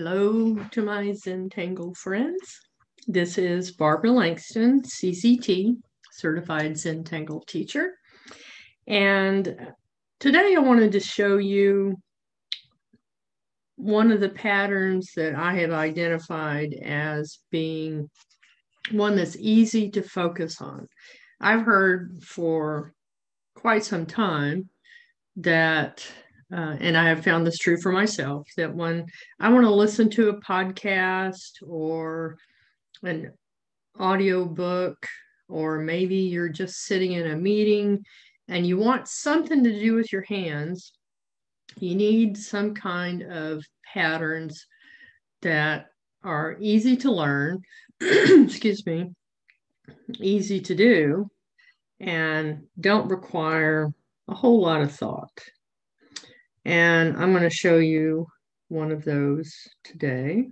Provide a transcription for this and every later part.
Hello to my Zentangle friends. This is Barbara Langston, CZT, Certified Zentangle Teacher. And today I wanted to show you one of the patterns that I have identified as being one that's easy to focus on. I've heard for quite some time that and I have found this true for myself, that when I want to listen to a podcast or an audiobook, or maybe you're just sitting in a meeting and you want something to do with your hands, you need some kind of patterns that are easy to learn, excuse me, easy to do, and don't require a whole lot of thought. And I'm going to show you one of those today.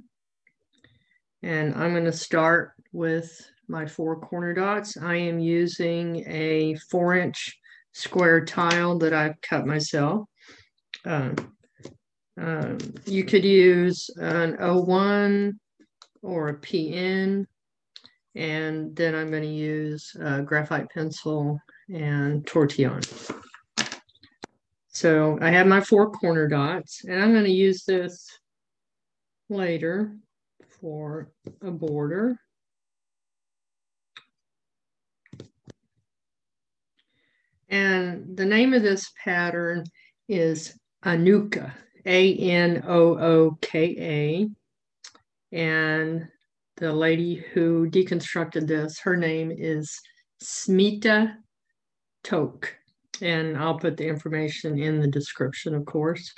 And I'm going to start with my 4 corner dots. I am using a 4-inch square tile that I've cut myself. You could use an 01 or a PN. And then I'm going to use a graphite pencil and Tortillion. So I have my 4 corner dots, and I'm going to use this later for a border. And the name of this pattern is Anooka, Anooka. And the lady who deconstructed this, her name is Smita Toke. And I'll put the information in the description, of course.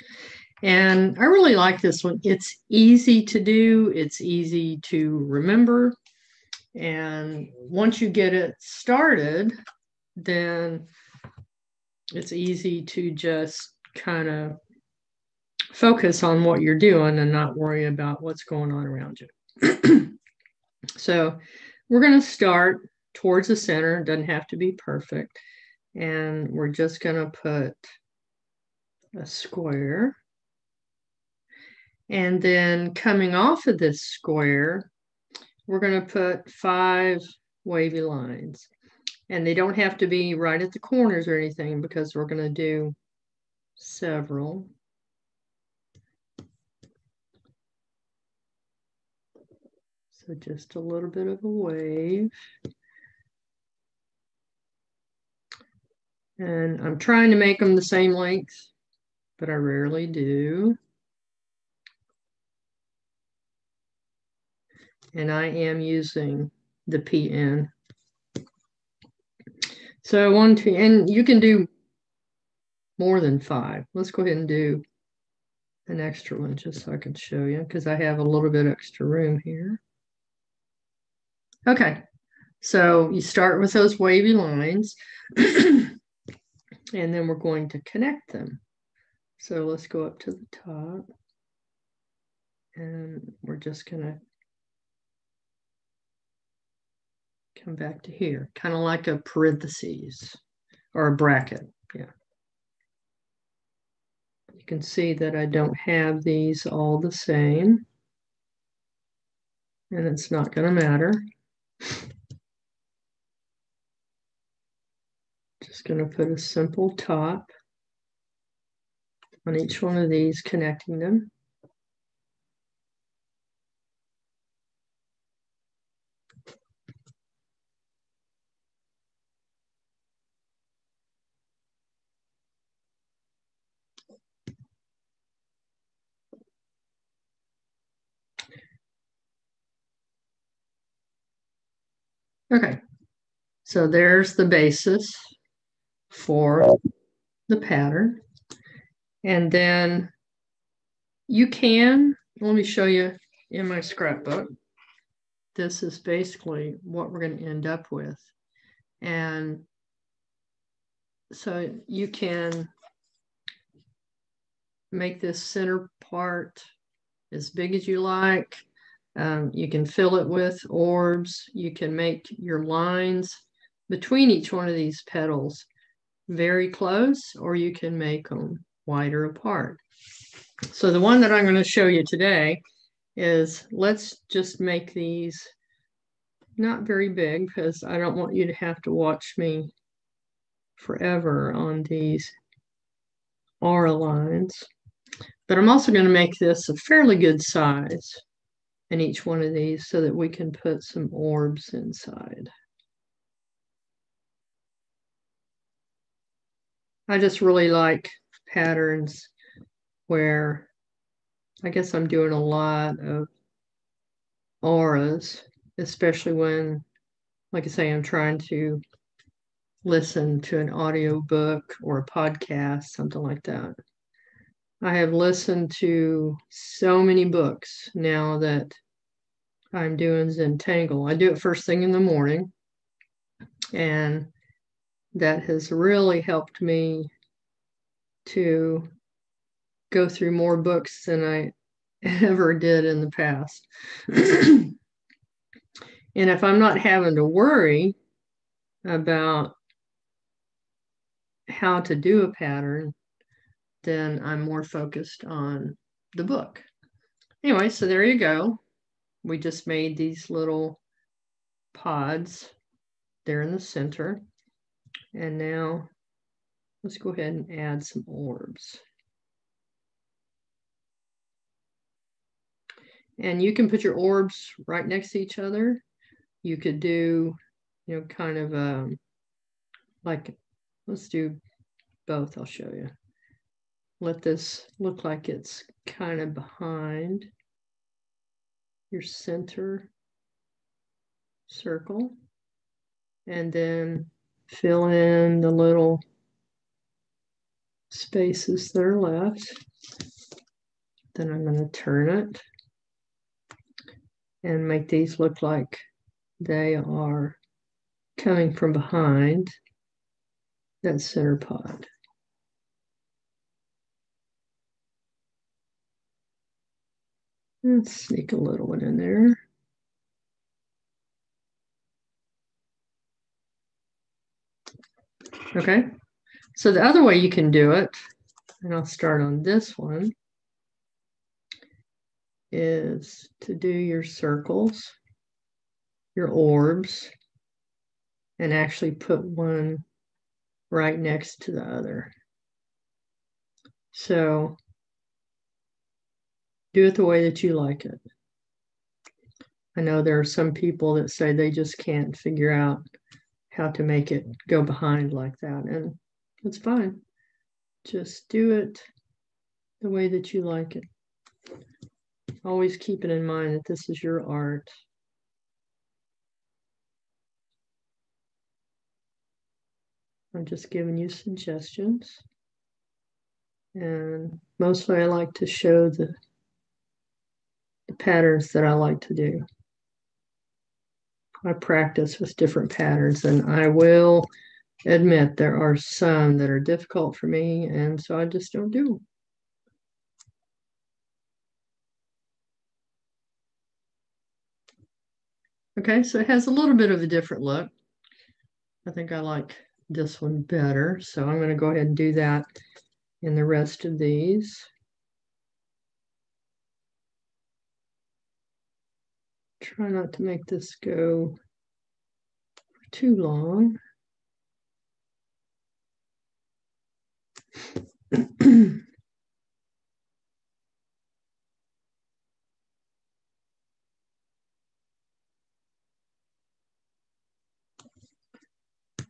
And I really like this one. It's easy to do. It's easy to remember. And once you get it started, then it's easy to just kind of focus on what you're doing and not worry about what's going on around you. So we're going to start towards the center. It doesn't have to be perfect. And we're just going to put a square. And then coming off of this square, we're going to put 5 wavy lines. And they don't have to be right at the corners or anything, because we're going to do several. So just a little bit of a wave. And I'm trying to make them the same length, but I rarely do. And I am using the PN. So 1, 2, and you can do more than 5. Let's go ahead and do an extra one just so I can show you, because I have a little bit extra room here. Okay, so you start with those wavy lines. And then we're going to connect them. So let's go up to the top. And we're just going to come back to here, kind of like a parentheses or a bracket. Yeah. You can see that I don't have these all the same. And it's not going to matter. Just going to put a simple top on each one of these, connecting them. Okay, so there's the basis for the pattern. And then you can, let me show you in my scrapbook. This is basically what we're going to end up with. And so you can make this center part as big as you like. You can fill it with orbs. You can make your lines between each one of these petals very close, or you can make them wider apart. So the one that I'm going to show you today is let's just make these not very big because I don't want you to have to watch me forever on these aura lines. But I'm also going to make this a fairly good size in each one of these so that we can put some orbs inside. I just really like patterns where I guess I'm doing a lot of auras, especially when, like I say, I'm trying to listen to an audiobook or a podcast, something like that. I have listened to so many books now that I'm doing Zentangle. I do it first thing in the morning, and that has really helped me to go through more books than I ever did in the past. And if I'm not having to worry about how to do a pattern, then I'm more focused on the book. Anyway, so there you go. We just made these little pods. They're in the center. And now let's go ahead and add some orbs. And you can put your orbs right next to each other. You could do, kind of like, let's do both. I'll show you. Let this look like it's kind of behind your center circle. And then fill in the little spaces that are left. Then I'm going to turn it and make these look like they are coming from behind that center pod. Let's sneak a little one in there. Okay, so the other way you can do it, and I'll start on this one, is to do your circles, your orbs, and actually put one right next to the other. So do it the way that you like it. I know there are some people that say they just can't figure out how to make it go behind like that, and it's fine. Just do it the way that you like it. Always keep it in mind that this is your art. I'm just giving you suggestions. And mostly I like to show the patterns that I like to do. I practice with different patterns, and I will admit there are some that are difficult for me, and so I just don't do them. Okay, so it has a little bit of a different look. I think I like this one better, so I'm going to go ahead and do that in the rest of these. Try not to make this go for too long.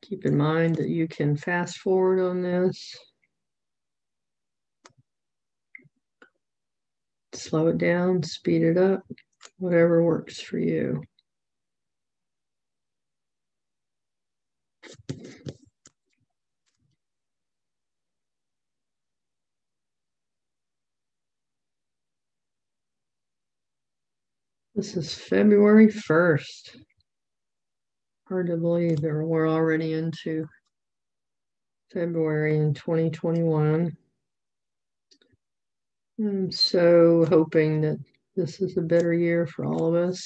Keep in mind that you can fast forward on this, slow it down, speed it up, whatever works for you. This is February 1st. Hard to believe that we're already into February in 2021. I'm so hoping that this is a better year for all of us.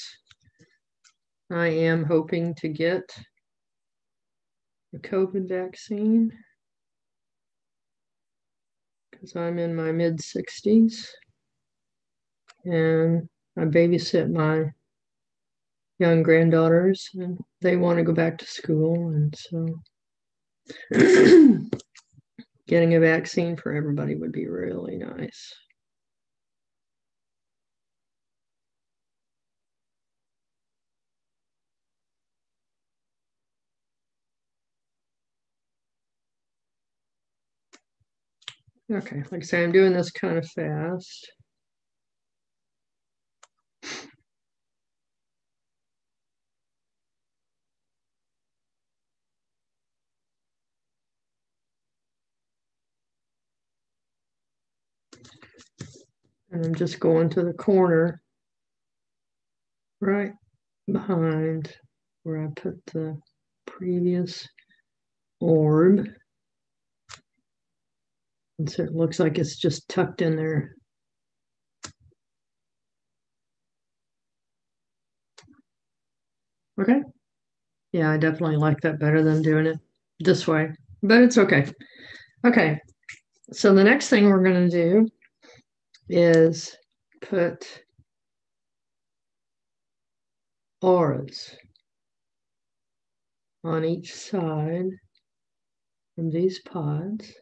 I am hoping to get the COVID vaccine because I'm in my mid-60s. And I babysit my young granddaughters, and they want to go back to school, and so getting a vaccine for everybody would be really nice. Okay, like I say, I'm doing this kind of fast. And I'm just going to the corner right behind where I put the previous orb. And so it looks like it's just tucked in there. Okay. Yeah, I definitely like that better than doing it this way, but it's okay. Okay. So the next thing we're going to do is put auras on each side of these pods.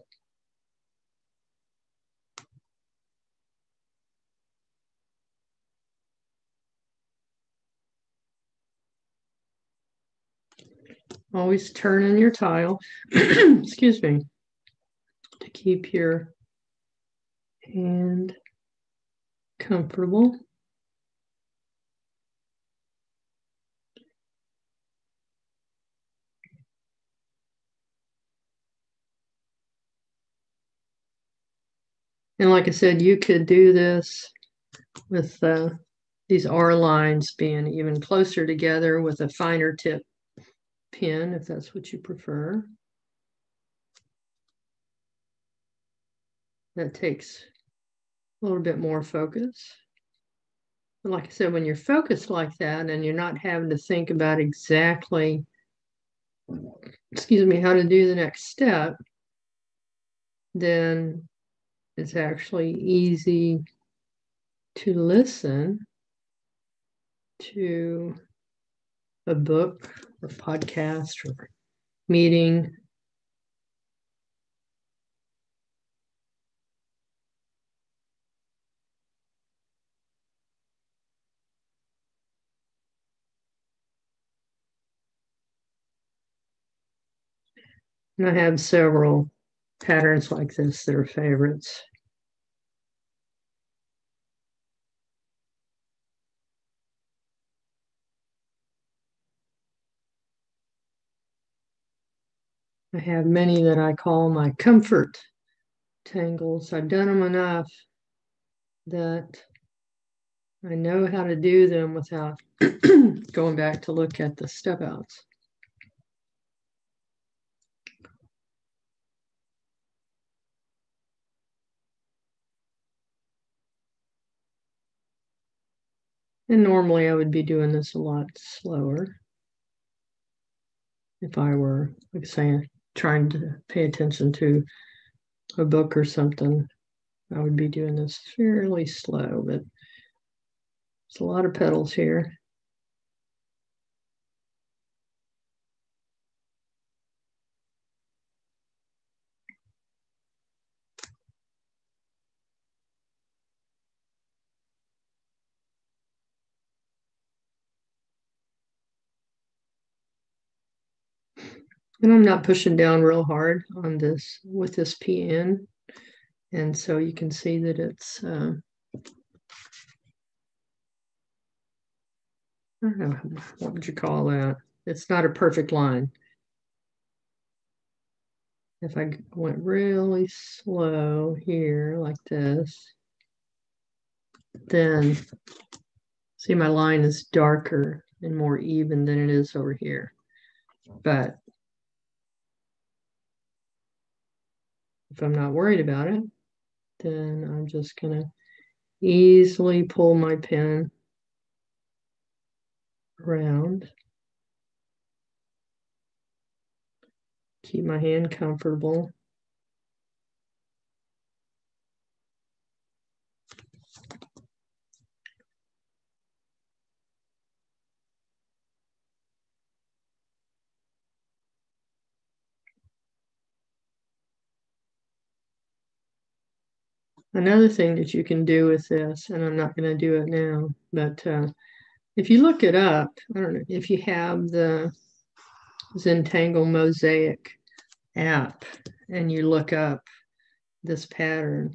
Always turn in your tile, excuse me, to keep your hand comfortable. And like I said, you could do this with these R lines being even closer together with a finer tip pin, if that's what you prefer. That takes a little bit more focus. But like I said, when you're focused like that and you're not having to think about exactly, excuse me, how to do the next step, then it's actually easy to listen to a book or podcast or meeting. And I have several patterns like this that are favorites. I have many that I call my comfort tangles. I've done them enough that I know how to do them without going back to look at the step outs. And normally I would be doing this a lot slower if I were, like I say, trying to pay attention to a book or something. I would be doing this fairly slow, but there's a lot of petals here. And I'm not pushing down real hard on this with this PN. And so you can see that it's, I don't know, what would you call that? It's not a perfect line. If I went really slow here like this, then see my line is darker and more even than it is over here. But if I'm not worried about it, then I'm just gonna easily pull my pen around. Keep my hand comfortable. Another thing that you can do with this, and I'm not going to do it now, but if you look it up, I don't know if you have the Zentangle Mosaic app and you look up this pattern,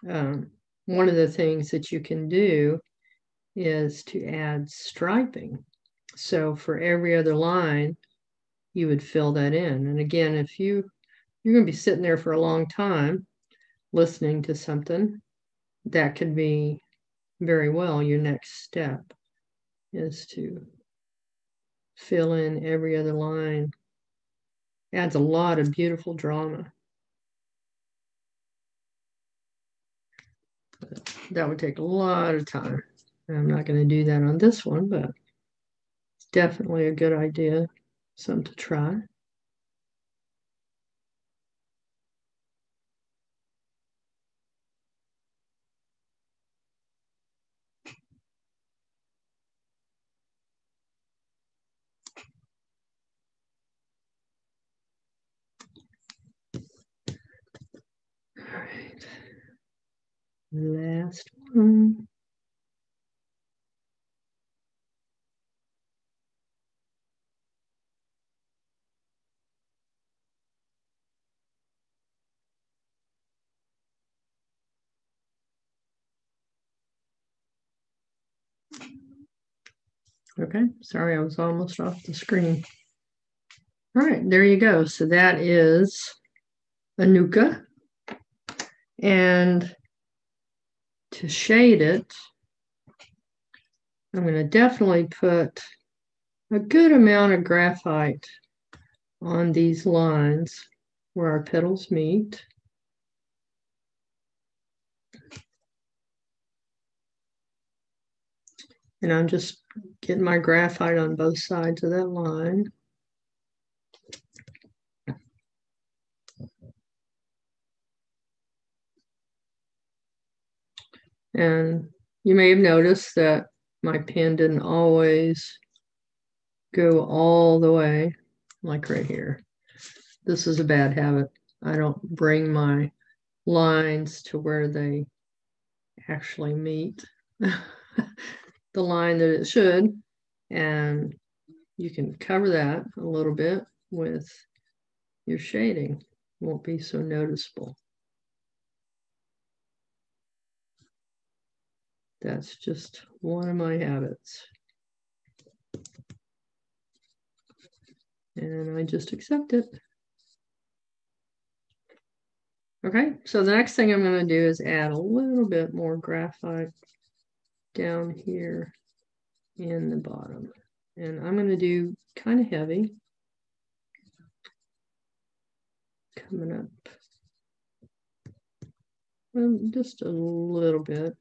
one of the things that you can do is to add striping. So for every other line, you would fill that in. And again, if you're going to be sitting there for a long time listening to something, that could be very well your next step is to fill in every other line. Adds a lot of beautiful drama. That would take a lot of time. And I'm not going to do that on this one, but it's definitely a good idea, something to try. All right. Last one. Okay, sorry, I was almost off the screen. All right, there you go. So that is Anooka. And to shade it, I'm going to definitely put a good amount of graphite on these lines where our petals meet. And I'm just getting my graphite on both sides of that line. And you may have noticed that my pen didn't always go all the way, like right here. This is a bad habit. I don't bring my lines to where they actually meet the line that it should. And you can cover that a little bit with your shading. Won't be so noticeable. That's just one of my habits. And I just accept it. Okay, so the next thing I'm going to do is add a little bit more graphite down here in the bottom. And I'm going to do kind of heavy. Coming up. Well, just a little bit.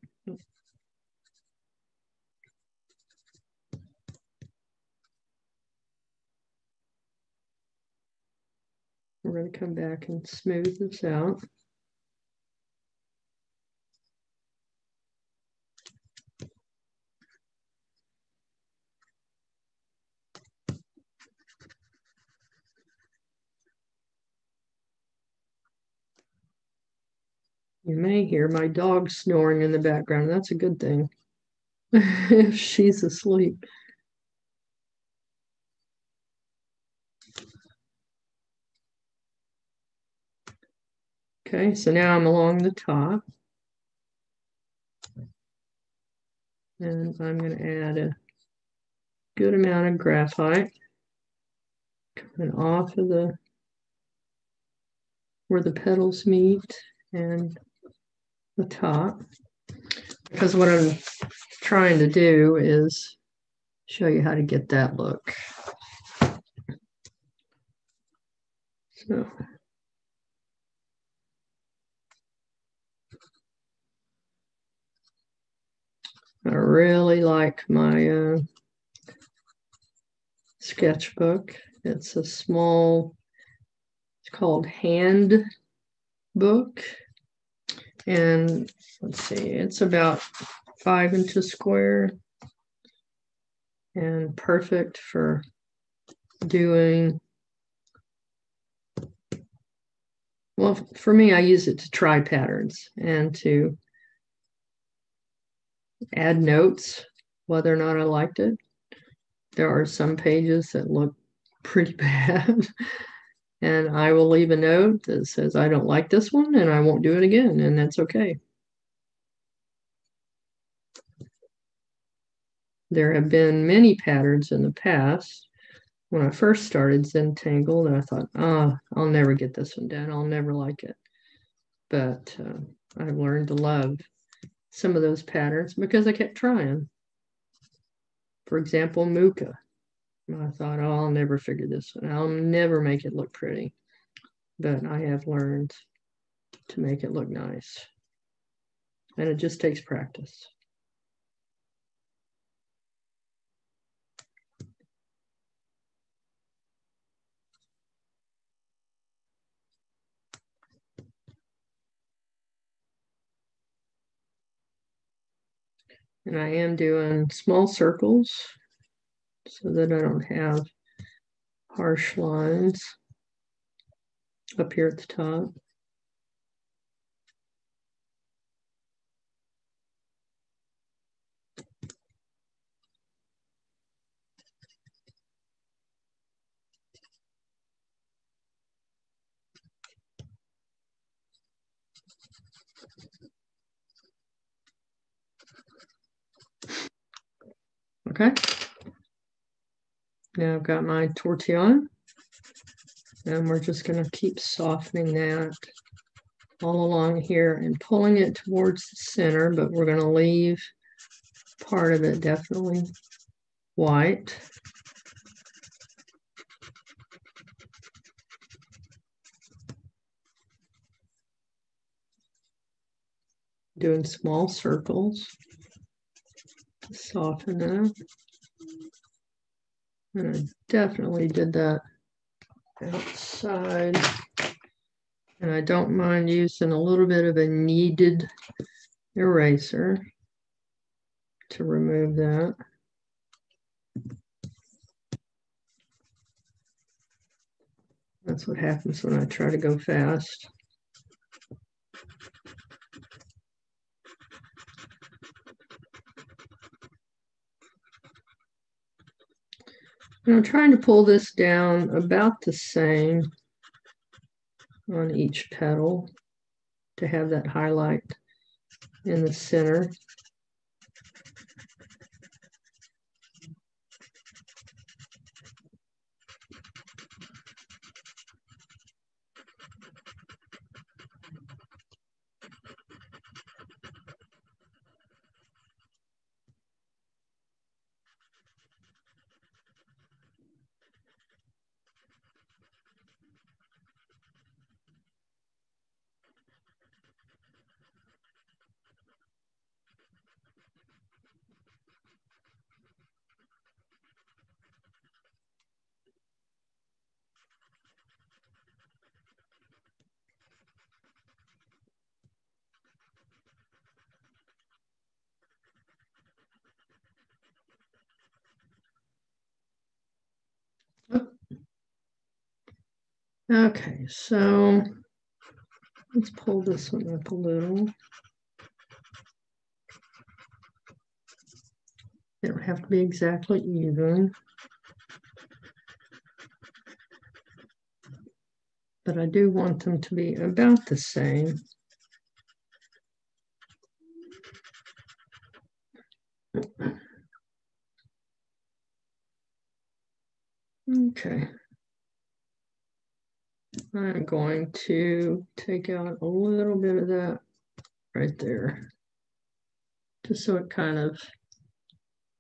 We're going to come back and smooth this out. You may hear my dog snoring in the background. That's a good thing. If she's asleep. Okay, so now I'm along the top. And I'm going to add a good amount of graphite coming off of where the petals meet and the top. Because what I'm trying to do is show you how to get that look. So I really like my sketchbook. It's a small, it's called Hand Book. And let's see, it's about 5 inches square and perfect for doing Well, for me, I use it to try patterns and to add notes, whether or not I liked it. There are some pages that look pretty bad, and I will leave a note that says, I don't like this one, and I won't do it again, and that's okay. There have been many patterns in the past when I first started Zentangle that I thought, I'll never get this one done. I'll never like it. But I've learned to love some of those patterns because I kept trying. For example, Anooka. I thought, I'll never figure this one. I'll never make it look pretty. But I have learned to make it look nice. And it just takes practice. And I am doing small circles so that I don't have harsh lines up here at the top. Okay. Now I've got my tortillon, and we're just going to keep softening that all along here and pulling it towards the center, but we're going to leave part of it definitely white. Doing small circles to soften that. And I definitely did that outside. And I don't mind using a little bit of a kneaded eraser to remove that. That's what happens when I try to go fast. And I'm trying to pull this down about the same on each petal to have that highlight in the center. Okay, so let's pull this one up a little. They don't have to be exactly even, but I do want them to be about the same. Okay. I'm going to take out a little bit of that right there, just so it kind of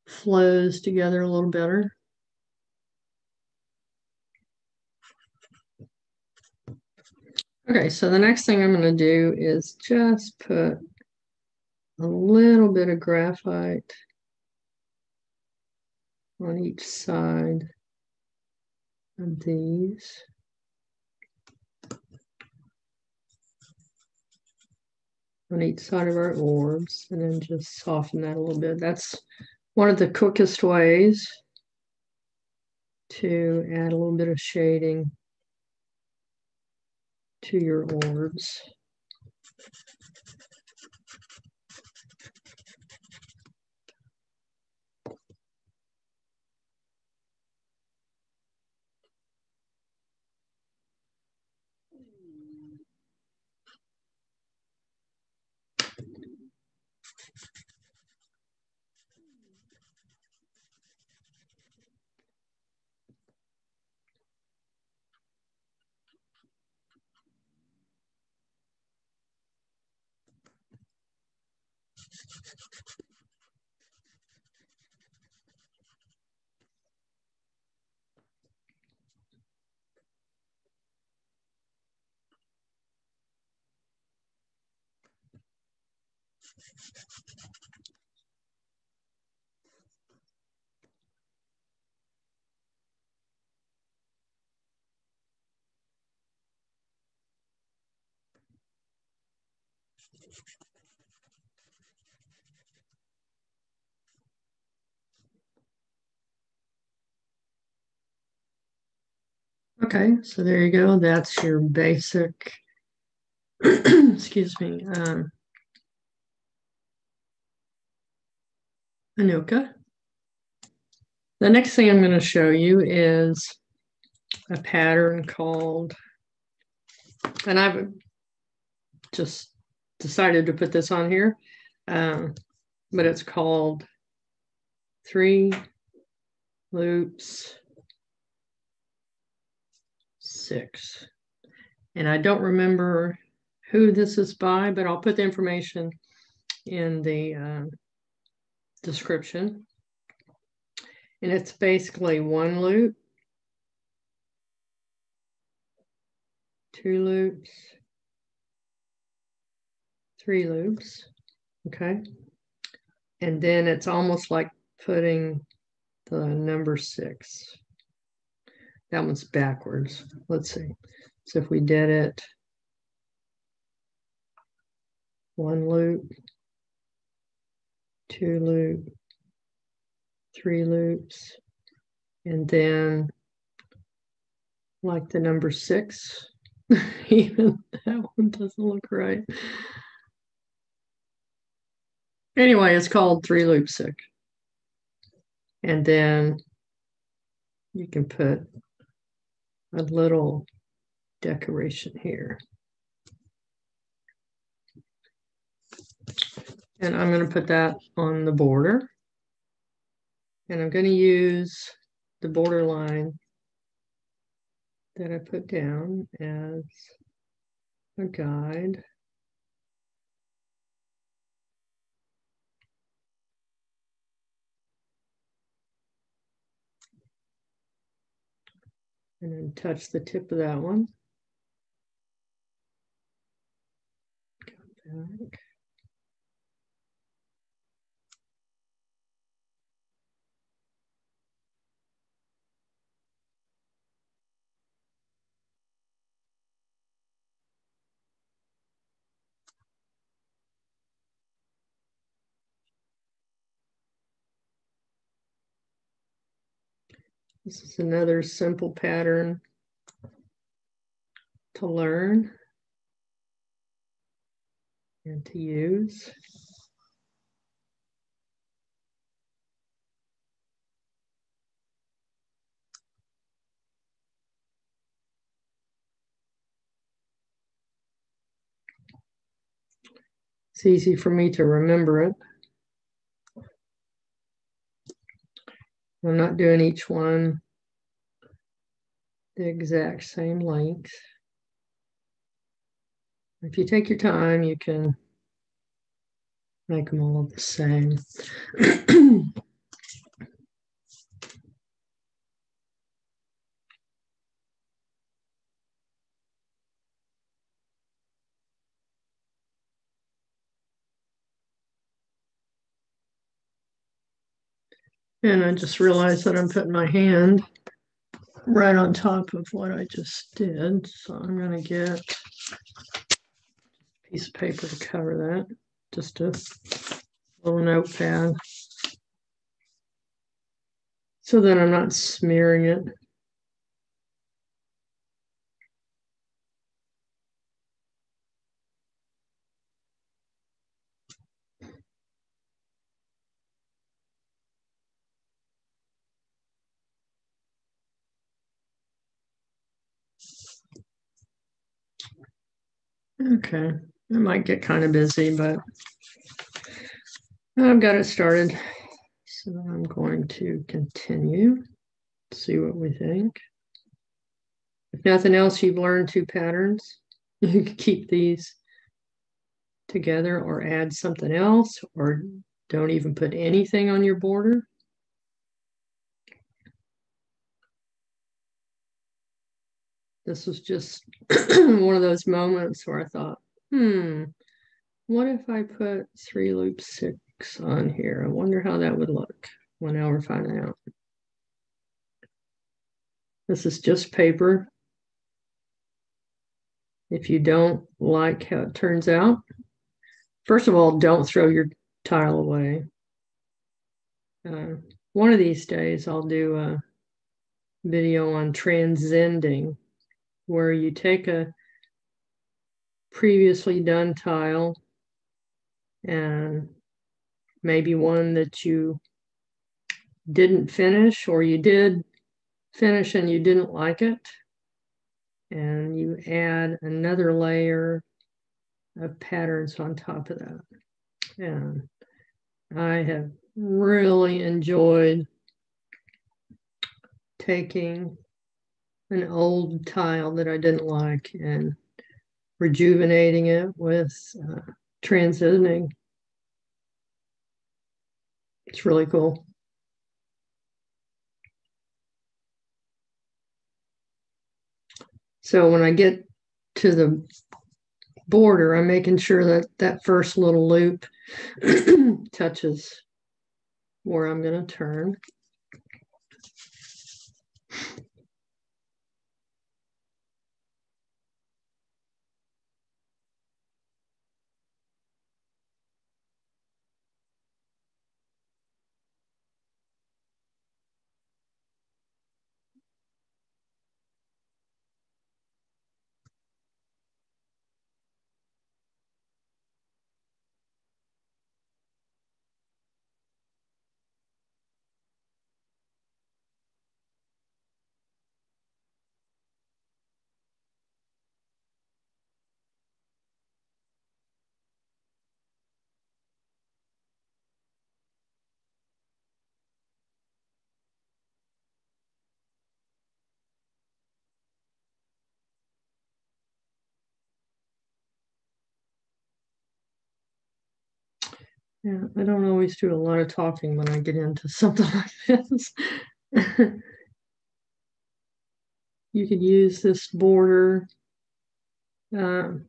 flows together a little better. Okay, so the next thing I'm going to do is just put a little bit of graphite on each side of these. On each side of our orbs, and then just soften that a little bit. That's one of the quickest ways to add a little bit of shading to your orbs. Okay, so there you go. That's your basic, excuse me, Anooka. The next thing I'm going to show you is a pattern called, and I've just decided to put this on here, but it's called 3 loops 6. And I don't remember who this is by, but I'll put the information in the description. And it's basically 1 loop, 2 loops, 3 loops, okay? And then it's almost like putting the number 6. That one's backwards. Let's see. So if we did it, 1 loop, 2 loop, 3 loops, and then like the number 6, even that one doesn't look right. Anyway, it's called 3 loop 6. And then you can put a little decoration here. And I'm going to put that on the border. And I'm going to use the border line that I put down as a guide. And then touch the tip of that one. Go back. This is another simple pattern to learn and to use. It's easy for me to remember it. I'm not doing each one the exact same length. If you take your time, you can make them all the same. And I just realized that I'm putting my hand right on top of what I just did. So I'm going to get a piece of paper to cover that. Just a little notepad. So that I'm not smearing it. Okay, I might get kind of busy, but I've got it started. So I'm going to continue, see what we think. If nothing else, you've learned 2 patterns. You can keep these together or add something else, or don't even put anything on your border. This was just one of those moments where I thought, what if I put 3 loop 6 on here? I wonder how that would look. Well, now we're finding out. This is just paper. If you don't like how it turns out, first of all, don't throw your tile away. One of these days, I'll do a video on transcending, where you take a previously done tile and maybe one that you didn't finish, or you did finish and you didn't like it, and you add another layer of patterns on top of that. And I have really enjoyed taking an old tile that I didn't like and rejuvenating it with transcending. It's really cool. So when I get to the border, I'm making sure that that first little loop touches where I'm going to turn. Yeah, I don't always do a lot of talking when I get into something like this. You could use this border in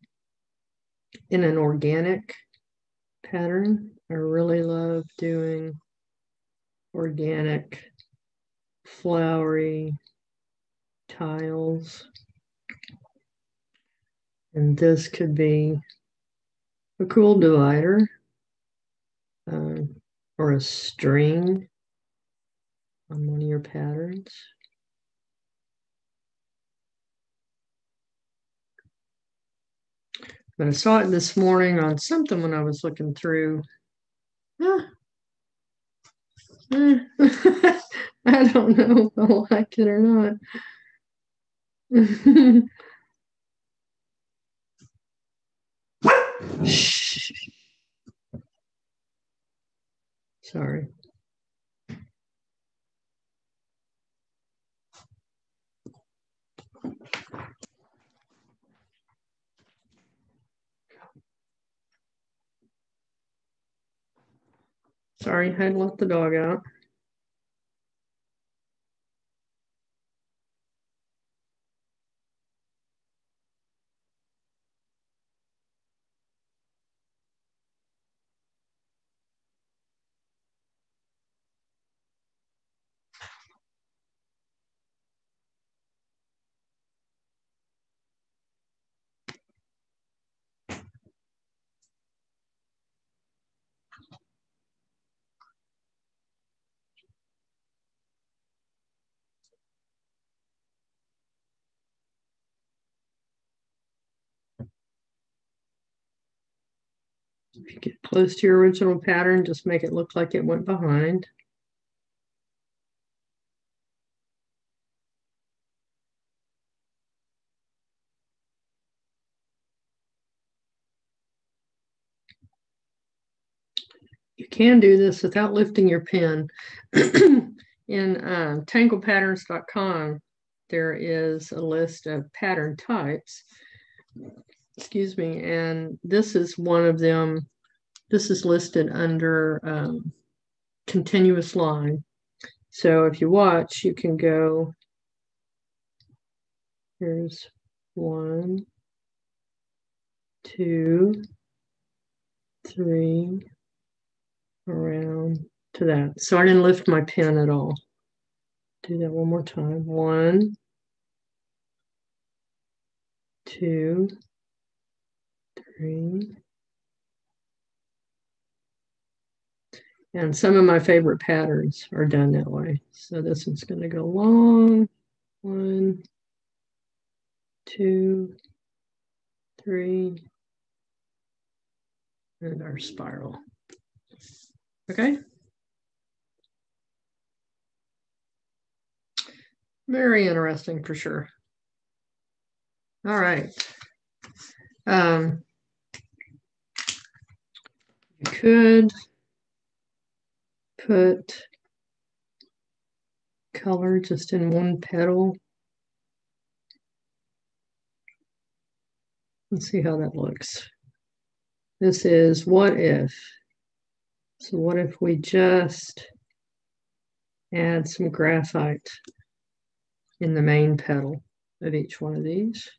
an organic pattern. I really love doing organic, flowery tiles. And this could be a cool divider or a string on one of your patterns. But I saw it this morning on something when I was looking through. I don't know if I like it or not. Shh. Sorry. Sorry, I had to let the dog out. If you get close to your original pattern, just make it look like it went behind. can do this without lifting your pen. In tanglepatterns.com, there is a list of pattern types. Excuse me, and this is one of them. This is listed under continuous line. So if you watch, you can go, here's 1, 2, 3, around to that. So I didn't lift my pen at all. Do that one more time. 1, 2, 3. And some of my favorite patterns are done that way. So this one's going to go long. 1, 2, 3, and our spiral. Okay. Very interesting for sure. All right. You could put color just in one petal. Let's see how that looks. This is what if. So what if we just add some graphite in the main petal of each one of these?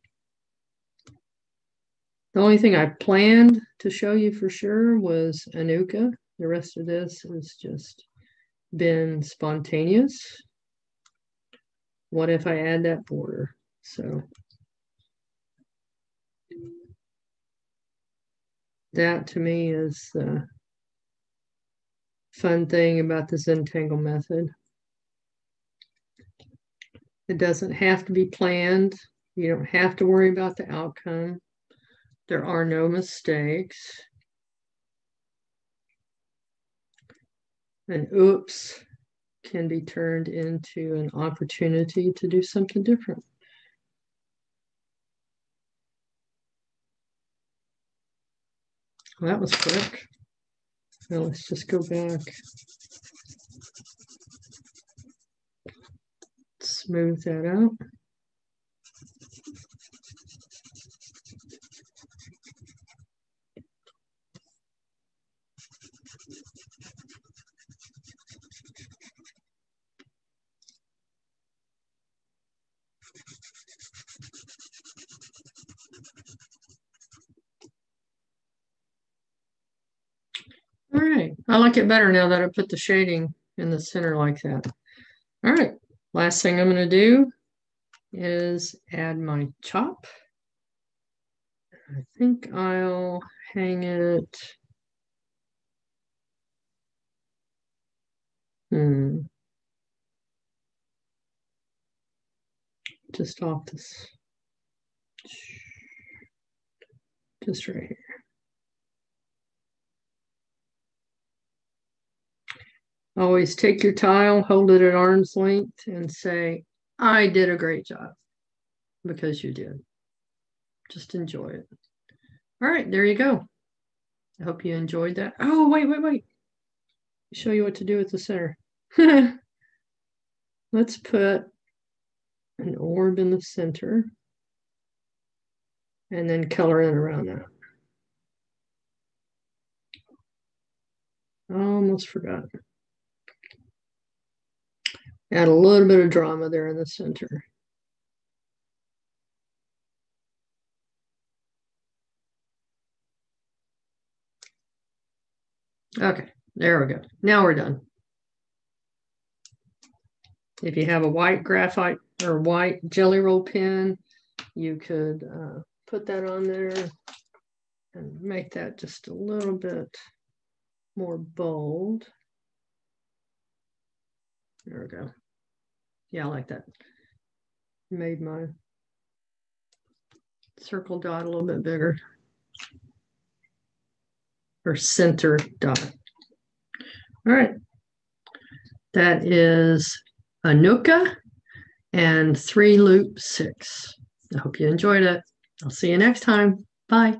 The only thing I planned to show you for sure was Anooka. The rest of this has just been spontaneous. What if I add that border? So that to me is the fun thing about the Zentangle method. It doesn't have to be planned. You don't have to worry about the outcome. There are no mistakes. And oops can be turned into an opportunity to do something different. Well, that was quick. Now let's just go back. Smooth that out. All right, I like it better now that I put the shading in the center like that. All right, last thing I'm going to do is add my chop. I think I'll hang it. Just off this, just right here. Always take your tile, hold it at arm's length, and say, I did a great job, because you did. Just enjoy it. All right, there you go. I hope you enjoyed that. Oh, wait. Show you what to do with the center. Let's put an orb in the center and then color in around that. I almost forgot. Add a little bit of drama there in the center. Okay, there we go. Now we're done. If you have a white graphite or white GellyRoll pen, you could put that on there and make that just a little bit more bold. There we go. Yeah, I like that. Made my circle dot a little bit bigger. Or center dot. All right. That is Anooka and 3 loop 6. I hope you enjoyed it. I'll see you next time. Bye.